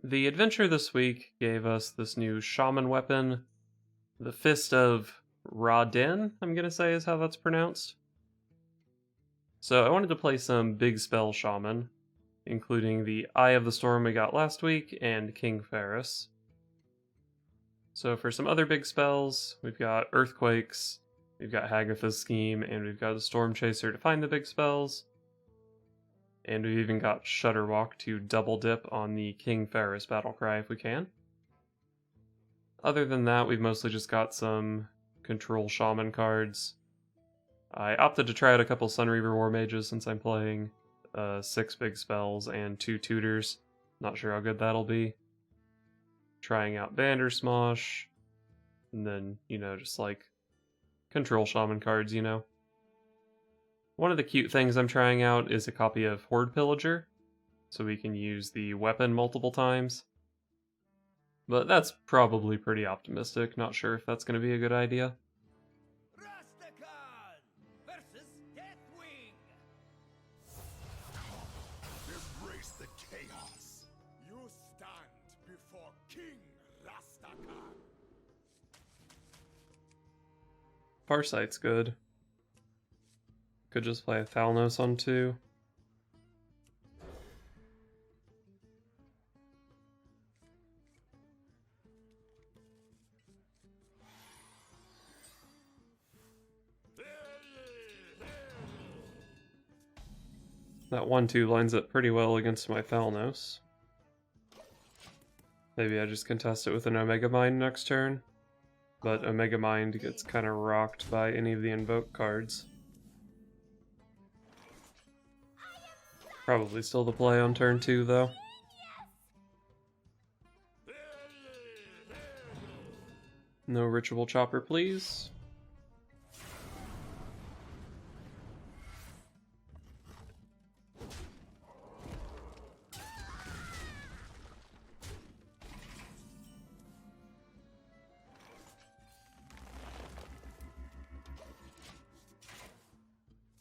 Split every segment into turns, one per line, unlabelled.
The adventure this week gave us this new shaman weapon, the Fist of Ra-Din, I'm gonna say is how that's pronounced. So I wanted to play some big spell shaman, including the Eye of the Storm we got last week and King Phaoris. So for some other big spells, we've got Earthquakes, we've got Hagatha's Scheme, and we've got a Storm Chaser to find the big spells. And we've even got Shudderwalk to double dip on the King Phaoris battlecry if we can. Other than that, we've mostly just got some control shaman cards. I opted to try out a couple Sunreaver War Mages since I'm playing 6 big spells and 2 tutors. Not sure how good that'll be. Trying out Bandersmosh, and then, just like control shaman cards, One of the cute things I'm trying out is a copy of Horde Pillager, so we can use the weapon multiple times. But that's probably pretty optimistic, not sure if that's going to be a good idea.
Embrace the chaos. You stand before King Rastakan.
Farsight's good. Could just play a Thalnos on 2. That 1-2 lines up pretty well against my Thalnos. Maybe I just contest it with an Omega Mind next turn, but Omega Mind gets kind of rocked by any of the invoke cards. Probably still the play on turn 2 though. No Ritual Chopper, please.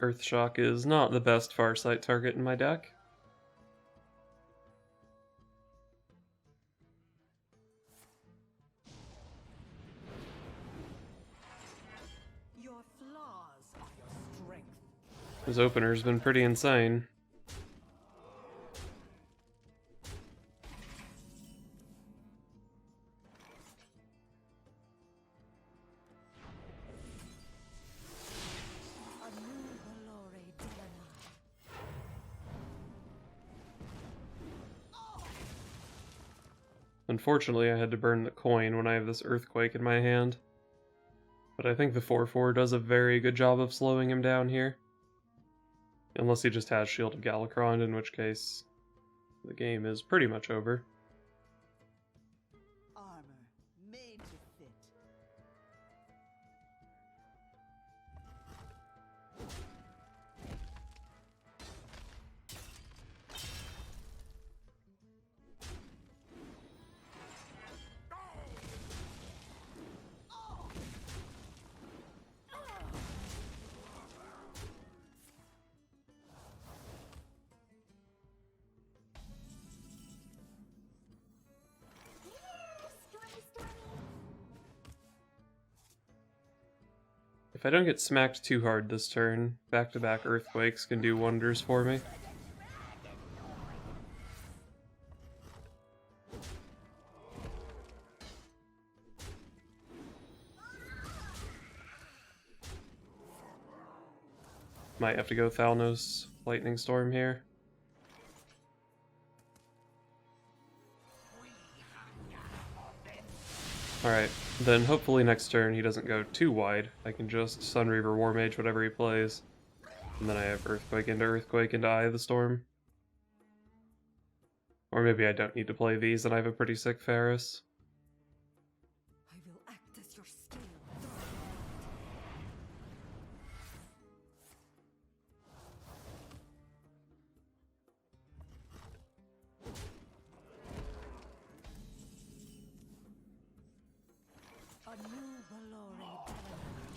Earthshock is not the best Farsight target in my deck.
Your flaws are your strength.
His opener's been pretty insane. Unfortunately, I had to burn the coin when I have this Earthquake in my hand. But I think the 4/4 does a very good job of slowing him down here. Unless he just has Shield of Galakrond, in which case the game is pretty much over.
Armor made to fit.
If I don't get smacked too hard this turn, back-to-back Earthquakes can do wonders for me. Might have to go Thalnos Lightning Storm here. Alright, then hopefully next turn he doesn't go too wide. I can just Sunreaver War Mage whatever he plays. And then I have Earthquake into Eye of the Storm. Or maybe I don't need to play these and I have a pretty sick Pharois.
I will act as your scale.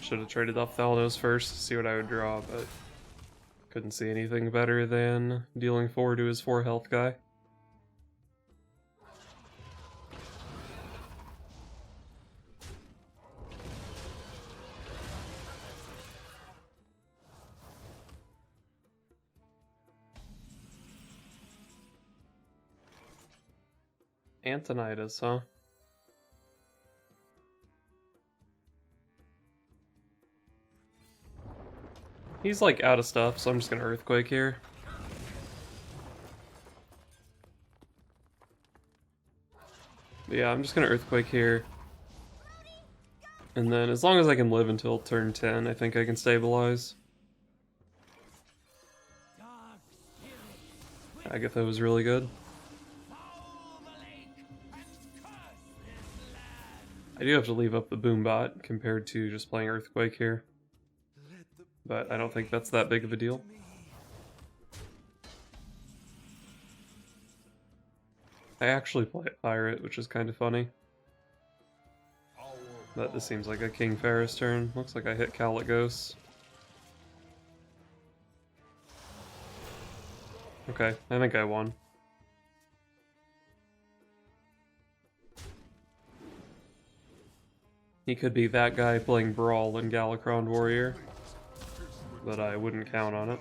Should have traded off Thalnos first to see what I would draw, but couldn't see anything better than dealing 4 to his 4 health guy. Antonidas, huh? He's like out of stuff, so I'm just gonna Earthquake here. But yeah, I'm just gonna Earthquake here. And then as long as I can live until turn 10, I think I can stabilize. Agatha was really good. I do have to leave up the Boombot compared to just playing Earthquake here. But I don't think that's that big of a deal. I actually play a Pirate, which is kind of funny. But this seems like a King Pharois turn. Looks like I hit Galakrond. Okay, I think I won. He could be that guy playing Brawl in Galakrond Warrior, but I wouldn't count on it.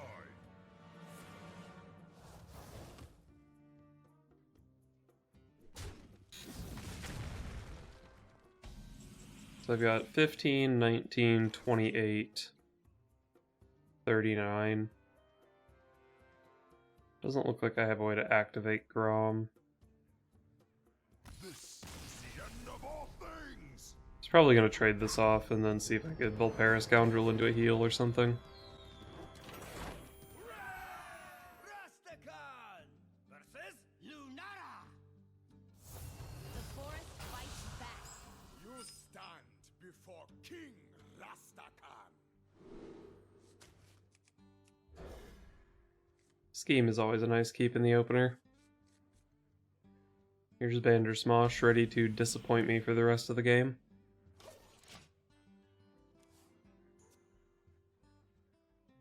So I've got 15, 19, 28, 39. Doesn't look like I have a way to activate Grom. He's probably going to trade this off and then see if I could Phaoris Scoundrel into a heal or something. Scheme is always a nice keep in the opener. Here's Bandersmosh, ready to disappoint me for the rest of the game.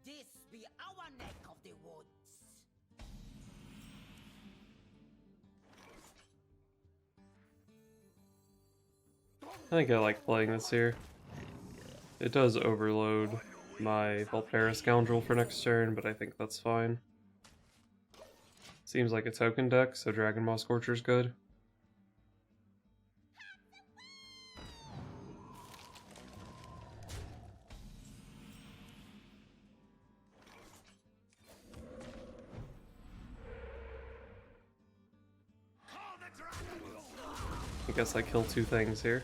This be our neck of the woods.
I think I like playing this here. It does overload my Phaoris Scoundrel for next turn, but I think that's fine. Seems like a token deck, so Dragon Maw Scorcher's good. I guess I kill two things here.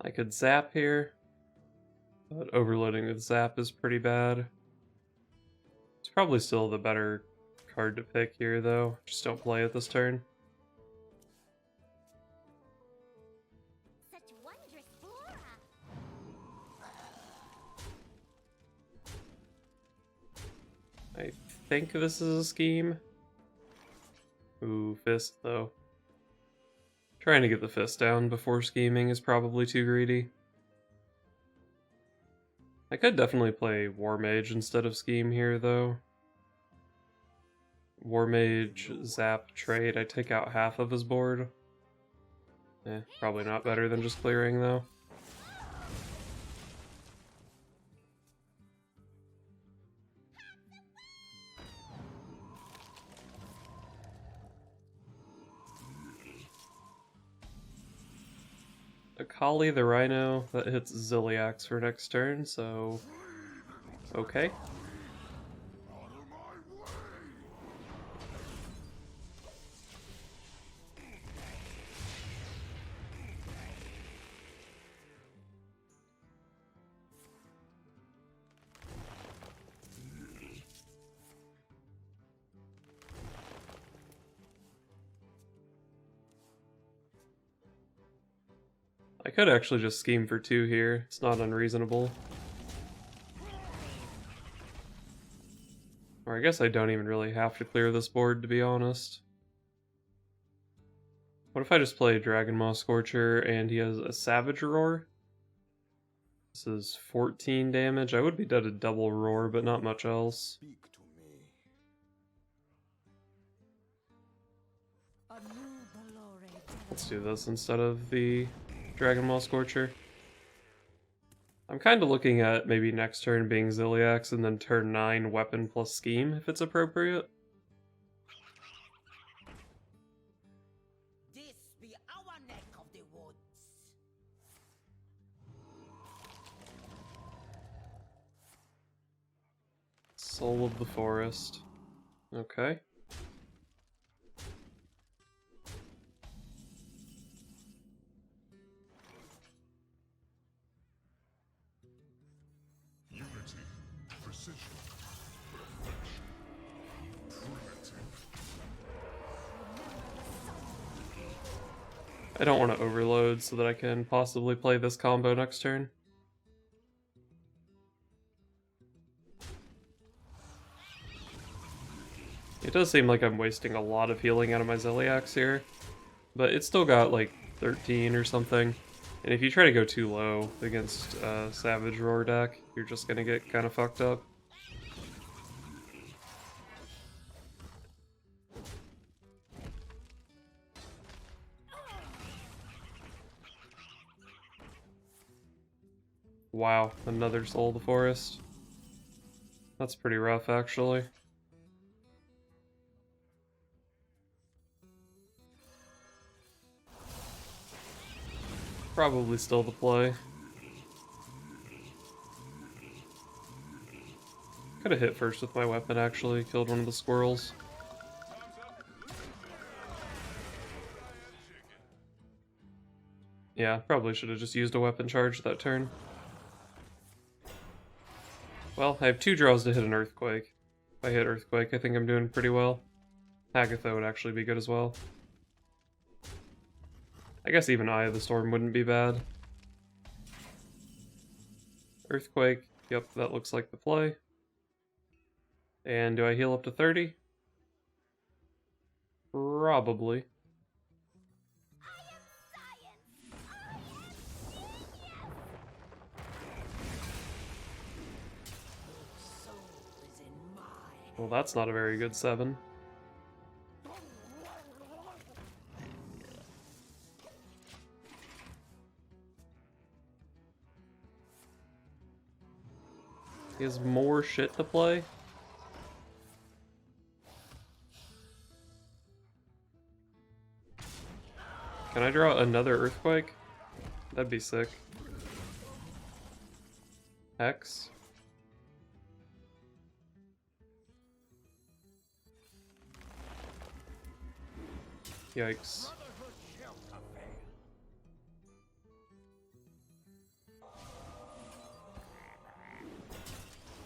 I could zap here, but overloading with zap is pretty bad. It's probably still the better card to pick here, though. Just don't play it this turn.
Such wondrous flora.
I think this is a scheme. Ooh, Fist, though. Trying to get the Fist down before scheming is probably too greedy. I could definitely play War Mage instead of scheme here, though. War Mage, zap, trade. I take out half of his board. Probably not better than just clearing, though. Akali the Rhino, that hits Zilliax for next turn, so okay. I could actually just scheme for 2 here. It's not unreasonable. Or I guess I don't even really have to clear this board, to be honest. What if I just play Dragon Maw Scorcher and he has a Savage Roar? This is 14 damage. I would be dead to double Roar, but not much else.
Speak to me.
Let's do this instead of the Dragon Maw Scorcher. I'm kind of looking at maybe next turn being Ziliax and then turn 9 Weapon plus Scheme if it's appropriate.
This be our neck of the woods.
Soul of the Forest. Okay.
Unity, precision, perfection, primitive.
I don't want to overload so that I can possibly play this combo next turn. It does seem like I'm wasting a lot of healing out of my Ziliax here, but it's still got like 13 or something. And if you try to go too low against Savage Roar deck, you're just gonna get kind of fucked up. Wow, another Soul of the Forest. That's pretty rough, actually. Probably still the play. Could have hit first with my weapon, actually. Killed one of the squirrels. Yeah, probably should have just used a weapon charge that turn. Well, I have 2 draws to hit an Earthquake. If I hit Earthquake, I think I'm doing pretty well. Hagatha would actually be good as well. I guess even Eye of the Storm wouldn't be bad. Earthquake, yep, that looks like the play. And do I heal up to 30? Probably. Well, that's not a very good 7. He has more shit to play. Can I draw another Earthquake? That'd be sick. Hex. Yikes.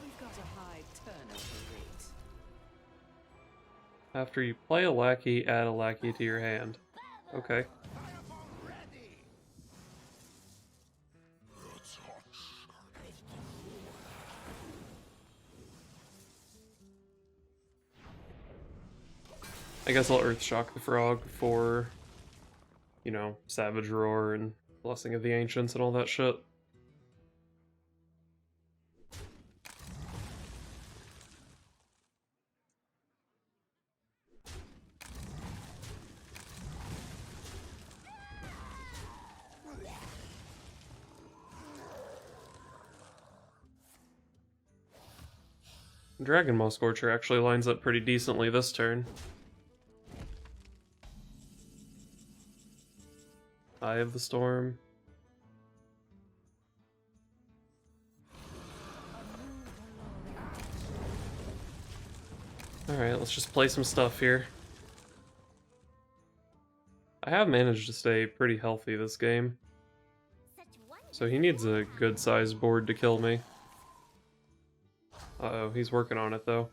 We've got a high turnover rate.
After you play a lackey, add a lackey to your hand. Okay. I guess I'll Earthshock the Frog for, you know, Savage Roar and Blessing of the Ancients and all that shit. Dragon Maw Scorcher actually lines up pretty decently this turn. Eye of the Storm. Alright, let's just play some stuff here. I have managed to stay pretty healthy this game. So he needs a good sized board to kill me. Uh-oh, he's working on it though.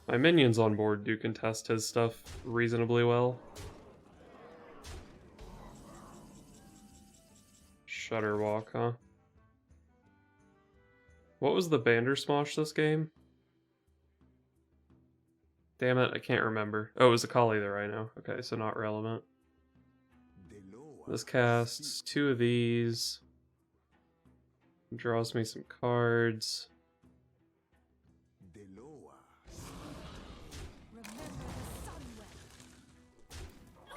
My minions on board do contest his stuff reasonably well. Shudderwalk, huh? What was the Bandersmosh this game? Damn it, I can't remember. Oh, it was a Kali the Rhino. Okay, so not relevant. This casts 2 of these. Draws me some cards.
Remember the sun well.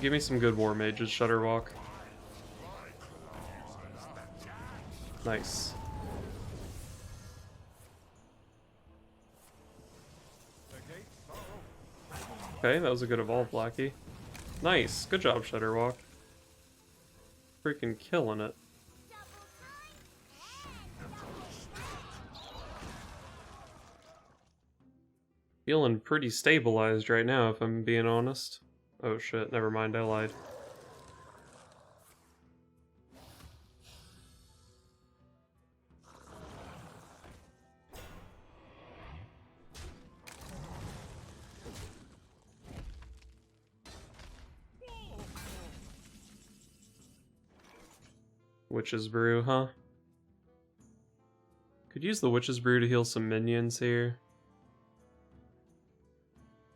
Give me some good War Mages, Shudderwalk. Nice. Okay, that was a good evolve, Blackie. Nice, good job, Shudderwalk. Freaking killing it. Feeling pretty stabilized right now, if I'm being honest. Oh shit, never mind, I lied. Witch's Brew, huh? Could use the Witch's Brew to heal some minions here.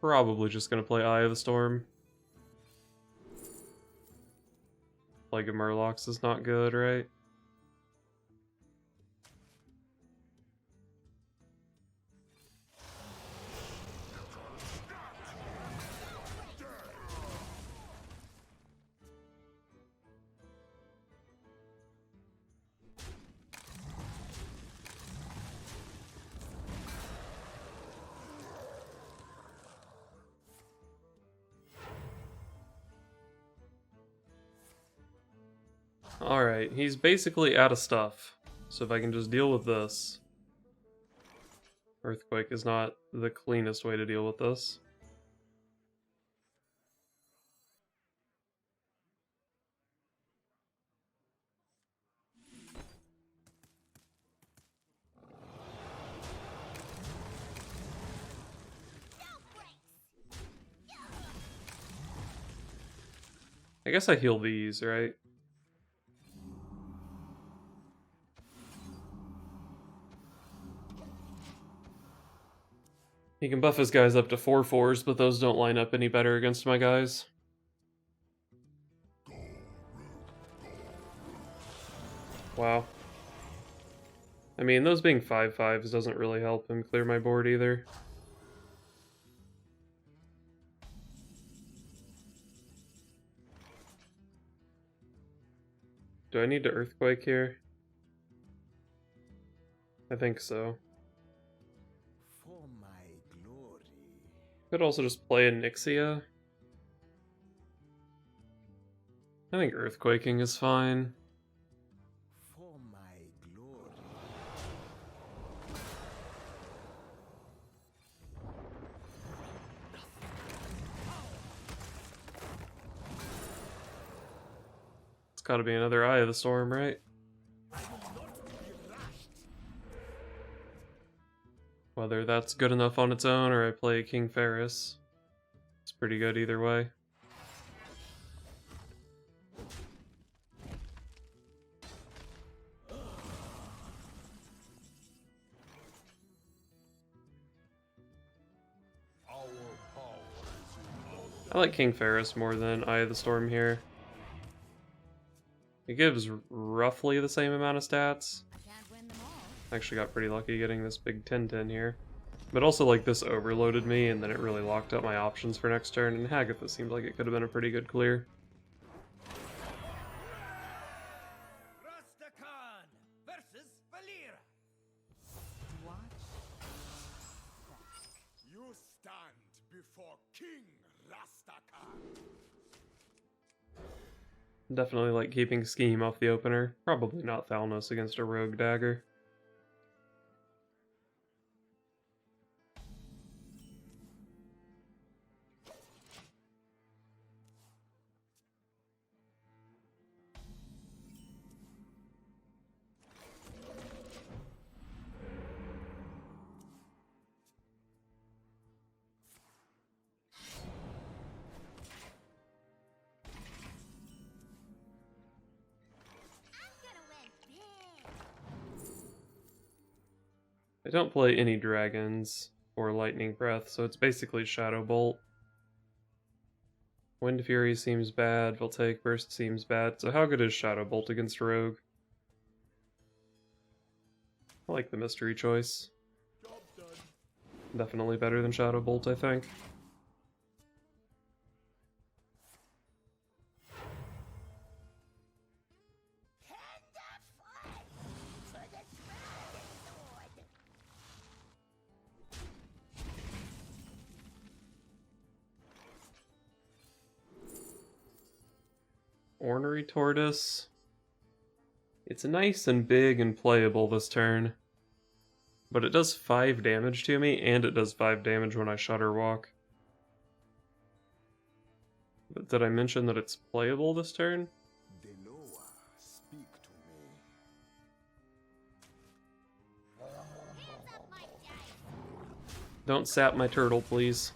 Probably just gonna play Eye of the Storm. Plague of Murlocs is not good, right? Alright, he's basically out of stuff. So if I can just deal with this. Earthquake is not the cleanest way to deal with this. I guess I heal these, right? He can buff his guys up to 4/4s, but those don't line up any better against my guys. Wow. I mean, those being 5/5s doesn't really help him clear my board either. Do I need to Earthquake here? I think so.
For my glory.
Could also just play a Nixia. I think Earthquaking is fine.
For my glory.
It's gotta be another Eye of the Storm, right? Whether that's good enough on its own or I play King Pharois. It's pretty good either way. I like King Pharois more than Eye of the Storm here. It gives roughly the same amount of stats.
Can't win them all.
Actually got pretty lucky getting this big 10/10 here. But also, like, this overloaded me, and then it really locked up my options for next turn, and Hagatha seemed like it could have been a pretty good clear.
Rastakan versus Valir.
You stand before King Rastakan.
Definitely like keeping Scheme off the opener. Probably not Thalnos against a Rogue Dagger. I don't play any dragons or lightning breath, so it's basically Shadow Bolt. Wind Fury seems bad, Voltaic Burst seems bad, so how good is Shadow Bolt against Rogue? I like the mystery choice. Definitely better than Shadow Bolt, I think. Ornery Tortoise. It's nice and big and playable this turn. But it does 5 damage to me, and it does 5 damage when I Shutter Walk. But did I mention that it's playable this turn?
Deloa, speak to me.
Don't sap my turtle, please.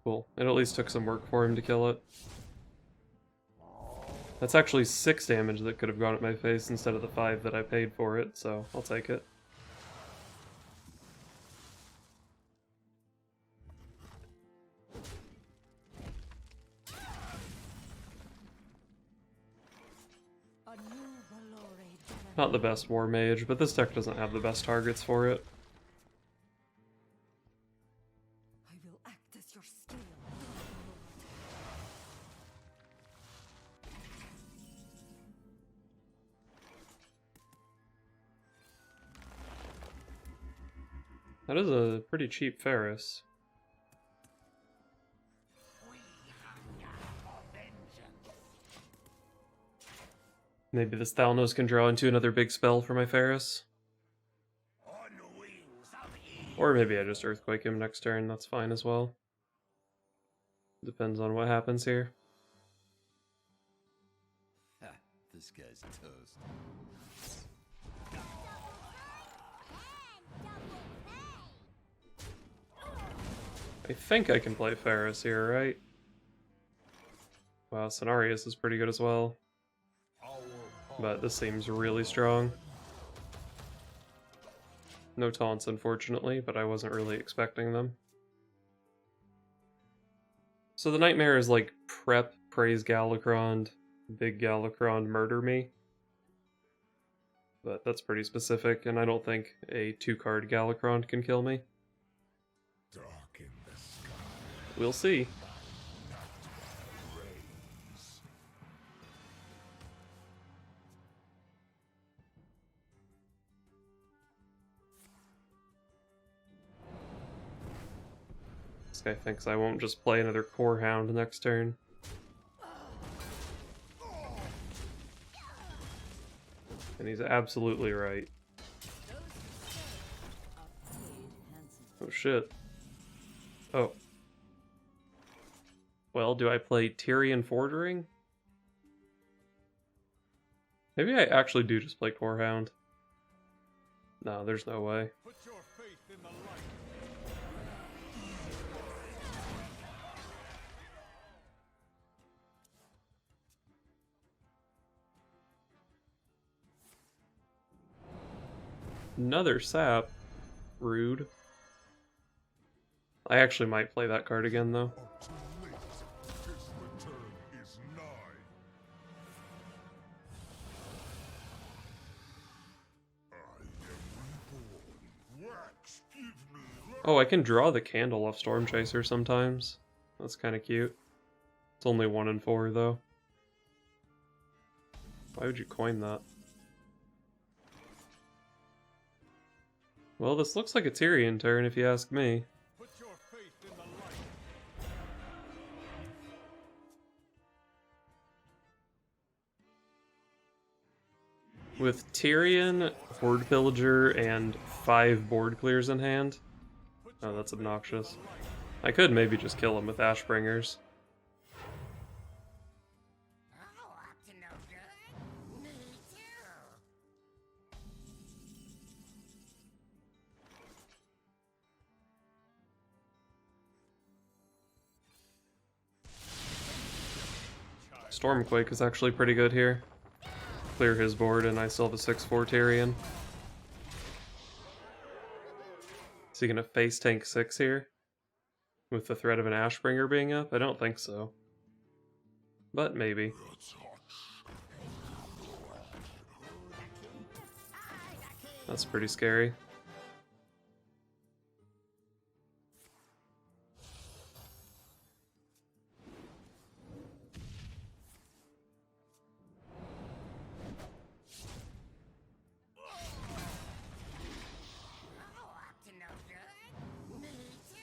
Cool. It at least took some work for him to kill it. That's actually 6 damage that could have gone at my face instead of the 5 that I paid for it, so I'll take it. Not the best War Mage, but this deck doesn't have the best targets for it.
I will act as your scale.
That is a pretty cheap Pharois. Maybe this Thalnos can draw into another big spell for my Pharois. Or maybe I just Earthquake him next turn, that's fine as well. Depends on what happens here.
Ha, this guy's toast.
I think I can play Pharois here, right? Wow, Cenarius is pretty good as well. But this seems really strong. No taunts, unfortunately, but I wasn't really expecting them. So the Nightmare is like prep, praise Galakrond, big Galakrond, murder me. But that's pretty specific, and I don't think a 2-card Galakrond can kill me.
Dark in the sky.
We'll see.
Rays.
This guy thinks I won't just play another Core Hound next turn. And he's absolutely right. Oh shit. Oh. Well, do I play Tyrion Fordering? Maybe I actually do just play Core Hound. No, there's no way.
Put your faith in the light.
Another sap. Rude. I actually might play that card again, though.
Too late. His return is nigh. I am reborn. Wax, give me life.
Oh, I can draw the candle off Storm Chaser sometimes. That's kind of cute. It's only 1 in 4, though. Why would you coin that? Well, this looks like a Tyrion turn, if you ask me.
Put your faith in the light.
With Tyrion, Horde Pillager, and 5 board clears in hand. Oh, that's obnoxious. I could maybe just kill him with Ashbringers.
Oh, up to no good? Me too.
Stormquake is actually pretty good here. Clear his board, and I still have a 6/4 Tyrion. Is he gonna face tank 6 here? With the threat of an Ashbringer being up? I don't think so. But maybe.
The touch
That's pretty scary.
Oh, up to no good? Me too.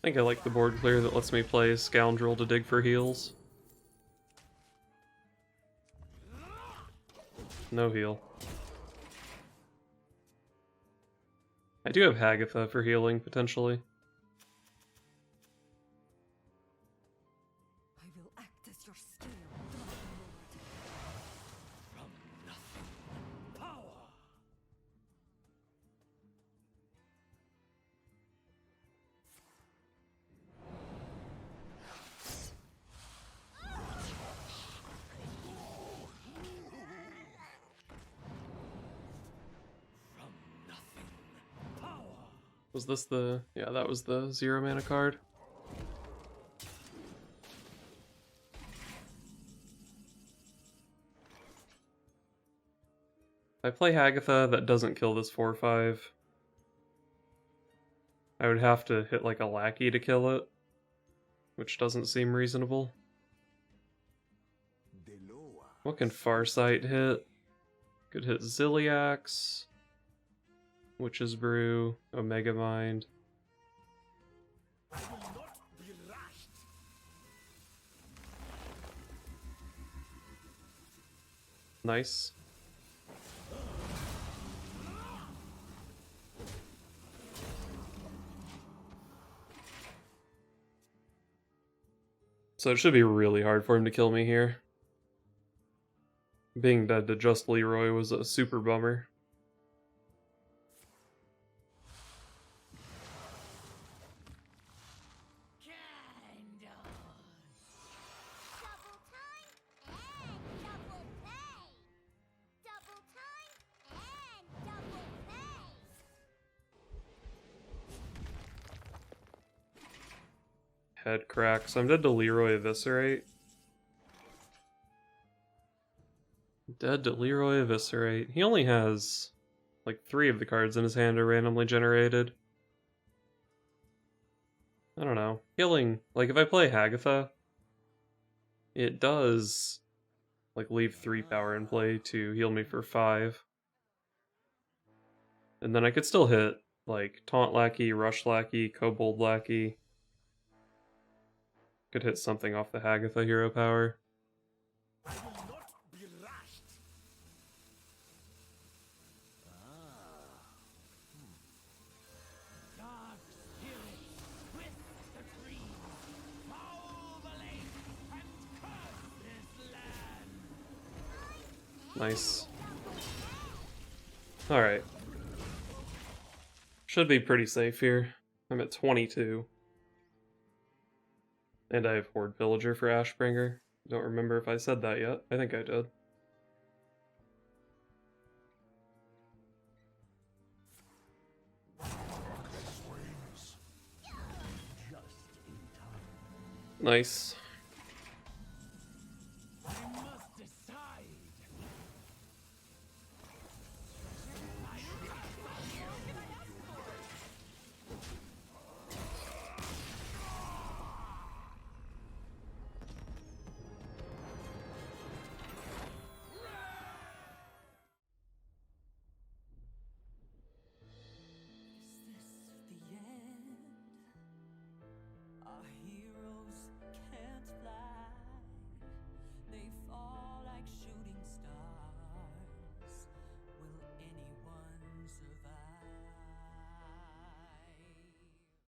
I think I like the board clear that lets me play Scoundrel to dig for heals. No heal. I do have Hagatha for healing, potentially.
I will act as your scale, Dark Lord.
Was this the... yeah, that was the 0 mana card. If I play Hagatha that doesn't kill this 4/5, I would have to hit like a lackey to kill it, which doesn't seem reasonable.
Deloa.
What can Farsight hit? Could hit Ziliax, Witch's Brew, Omega Mind. Nice. So it should be really hard for him to kill me here. Being dead to just Leroy was a super bummer.
Double time and double pay. Double time and double pay.
Head crack. So I'm dead to Leroy Eviscerate. Dead to Leroy Eviscerate. He only has like 3 of the cards in his hand are randomly generated. I don't know. Healing, like if I play Hagatha, it does like leave 3 power in play to heal me for 5. And then I could still hit like Taunt Lackey, Rush Lackey, Kobold Lackey. Could hit something off the Hagatha hero power. Nice. Alright. Should be pretty safe here. I'm at 22. And I have Horde Villager for Ashbringer. Don't remember if I said that yet. I think I did. Nice.